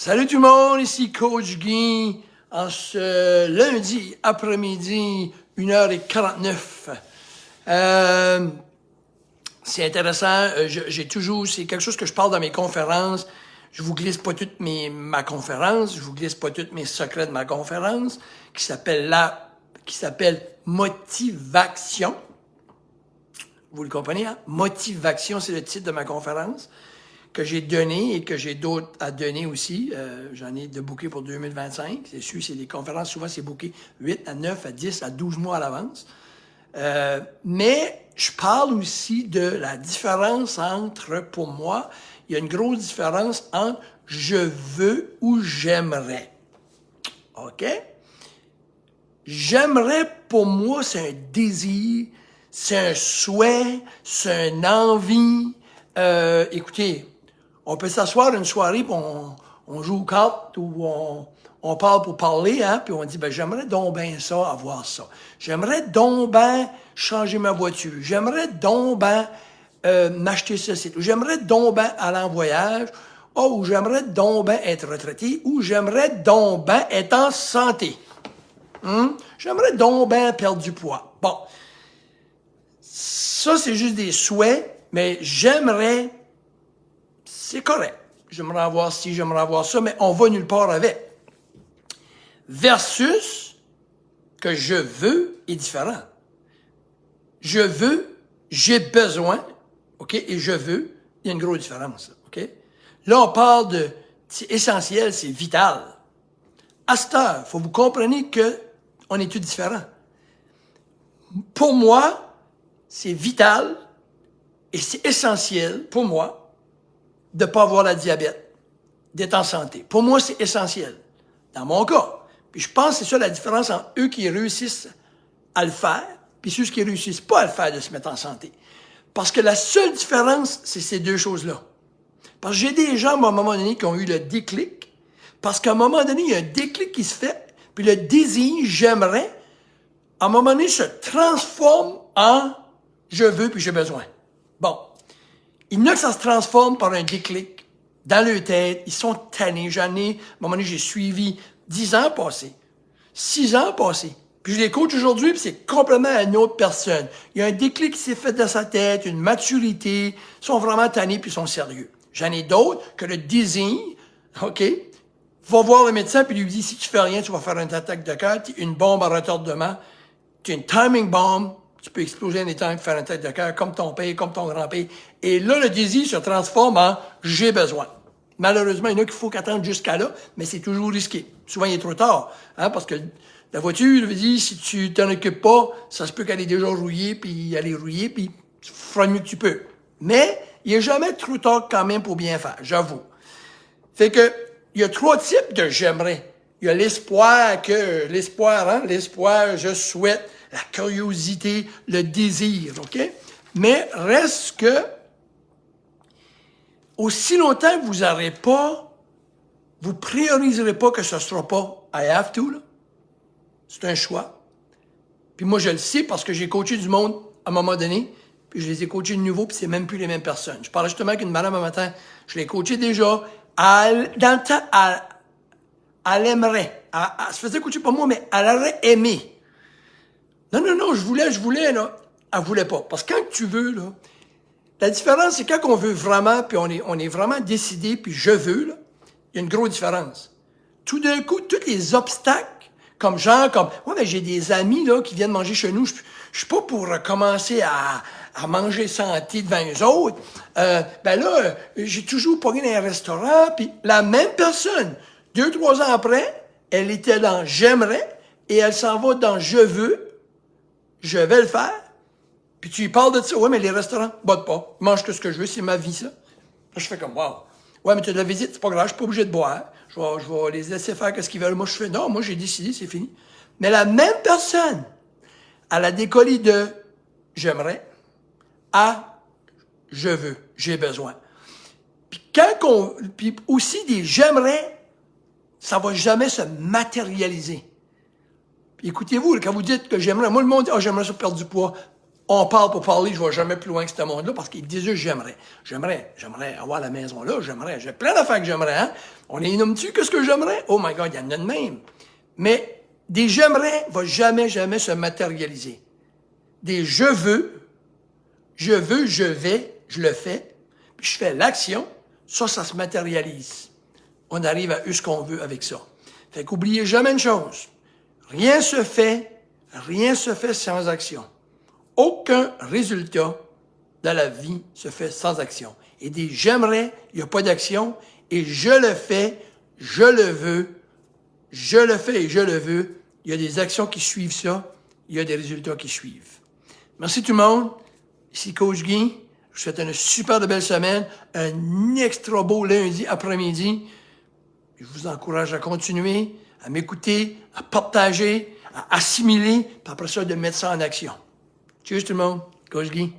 Salut tout le monde, ici Coach Guy, en ce lundi après-midi, 1h49. C'est intéressant, j'ai toujours, c'est quelque chose que je parle dans mes conférences. Je vous glisse pas toute ma conférence, je vous glisse pas tous mes secrets de ma conférence, qui s'appelle Motivation. Vous le comprenez, hein? Motivation, c'est le titre de ma conférence que j'ai donné et que j'ai d'autres à donner aussi. J'en ai de booker pour 2025. C'est sûr, c'est des conférences, souvent c'est booké 8 à 9 à 10 à 12 mois à l'avance. Mais je parle aussi de la différence entre, pour moi, il y a une grosse différence entre je veux ou j'aimerais. OK? J'aimerais, pour moi, c'est un désir, c'est un souhait, c'est une envie. Écoutez, on peut s'asseoir une soirée, puis on joue aux cartes ou on parle pour parler, hein, puis on dit, ben j'aimerais donc bien ça, avoir ça. J'aimerais donc bien changer ma voiture. J'aimerais donc bien m'acheter ceci. J'aimerais donc bien aller en voyage. Oh, ou j'aimerais donc bien être retraité. Ou j'aimerais donc bien être en santé. J'aimerais donc bien perdre du poids. Bon. Ça, c'est juste des souhaits, mais j'aimerais, c'est correct. J'aimerais avoir ci, j'aimerais avoir ça, mais on va nulle part avec. Versus que je veux est différent. Je veux, j'ai besoin, OK, et je veux, il y a une grosse différence, OK? Là, on parle de, c'est essentiel, c'est vital. À cette heure, il faut que vous compreniez qu'on est tous différents. Pour moi, c'est vital et c'est essentiel pour moi de ne pas avoir la diabète, d'être en santé. Pour moi, c'est essentiel. Dans mon cas. Puis je pense que c'est ça la différence entre eux qui réussissent à le faire puis ceux qui réussissent pas à le faire de se mettre en santé. Parce que la seule différence, c'est ces deux choses-là. Parce que j'ai des gens, à un moment donné, qui ont eu le déclic. Parce qu'à un moment donné, il y a un déclic qui se fait, puis le désir, j'aimerais, à un moment donné, se transforme en je veux puis j'ai besoin. Bon. Il y en a que ça se transforme par un déclic dans leur tête. Ils sont tannés. J'en ai, à un moment donné, j'ai suivi 10 ans passés, 6 ans passés. Puis je les coach aujourd'hui, puis c'est complètement une autre personne. Il y a un déclic qui s'est fait dans sa tête, une maturité. Ils sont vraiment tannés puis ils sont sérieux. J'en ai d'autres que le désir, OK, va voir le médecin puis lui dit, si tu fais rien, tu vas faire une attaque de cœur, tu es une bombe à retardement, tu es une timing bomb, tu peux exploser en étant faire une attaque de cœur comme ton père, comme ton grand-père. Et là, le désir se transforme en « j'ai besoin ». Malheureusement, il y en a qu'il faut qu'attendre jusqu'à là, mais c'est toujours risqué. Souvent, il est trop tard, hein, parce que la voiture, je veux dire, si tu t'en occupes pas, ça se peut qu'elle est déjà rouillée, puis elle est rouillée, puis tu feras mieux que tu peux. Mais il n'est jamais trop tard quand même pour bien faire, j'avoue. Fait que il y a 3 types de « j'aimerais ». Il y a l'espoir, je souhaite, la curiosité, le désir, OK? Mais reste que, aussi longtemps que vous n'aurez pas, vous prioriserez pas que ce ne sera pas « I have to », là. C'est un choix. Puis moi, je le sais parce que j'ai coaché du monde à un moment donné, puis je les ai coachés de nouveau, puis c'est même plus les mêmes personnes. Je parlais justement avec une madame un matin, je l'ai coachée déjà, dans le temps, elle aimerait. Elle se faisait coacher par moi, mais elle aurait aimé. Non, je voulais, là. Elle voulait pas. Parce que quand tu veux, là, la différence, c'est quand on veut vraiment, puis on est vraiment décidé, puis je veux, là, il y a une grosse différence. Tout d'un coup, tous les obstacles, ouais, mais j'ai des amis, là, qui viennent manger chez nous, je suis pas pour commencer à manger santé devant eux autres. J'ai toujours pogné dans un restaurant, puis la même personne, 2-3 ans après, elle était dans « j'aimerais » et elle s'en va dans « je veux », je vais le faire. Puis tu lui parles de ça. Ouais, mais les restaurants, boite pas. Mange tout ce que je veux, c'est ma vie, ça. Là, je fais comme, wow. Ouais, mais tu as de la visite, c'est pas grave, je suis pas obligé de boire. Je vais les laisser faire ce qu'ils veulent. Moi, je fais, non, moi, j'ai décidé, c'est fini. Mais la même personne, elle a décollé de j'aimerais à je veux, j'ai besoin. Puis puis aussi des j'aimerais, ça va jamais se matérialiser. Puis écoutez-vous, quand vous dites que j'aimerais, moi, le monde dit, j'aimerais ça perdre du poids. On parle pour parler, je ne vais jamais plus loin que ce monde-là parce qu'ils disent j'aimerais. J'aimerais avoir la maison là, j'aimerais. J'ai plein d'affaires que j'aimerais, hein. On les nomme-tu, qu'est-ce que j'aimerais? Oh my God, il y en a de même. Mais des j'aimerais ne vont jamais se matérialiser. Des je veux, je vais, je le fais, puis je fais l'action, ça se matérialise. On arrive à ce qu'on veut avec ça. Fait qu'oubliez jamais une chose. Rien se fait sans action. Aucun résultat dans la vie se fait sans action. Et des j'aimerais, il n'y a pas d'action, et je le fais, je le veux, je le fais et je le veux. Il y a des actions qui suivent ça, il y a des résultats qui suivent. Merci tout le monde. Ici Coach Guy. Je vous souhaite une super belle semaine, un extra beau lundi après-midi. Je vous encourage à continuer, à m'écouter, à partager, à assimiler, puis après ça, de mettre ça en action. Cheers tout le monde. Coach Guy.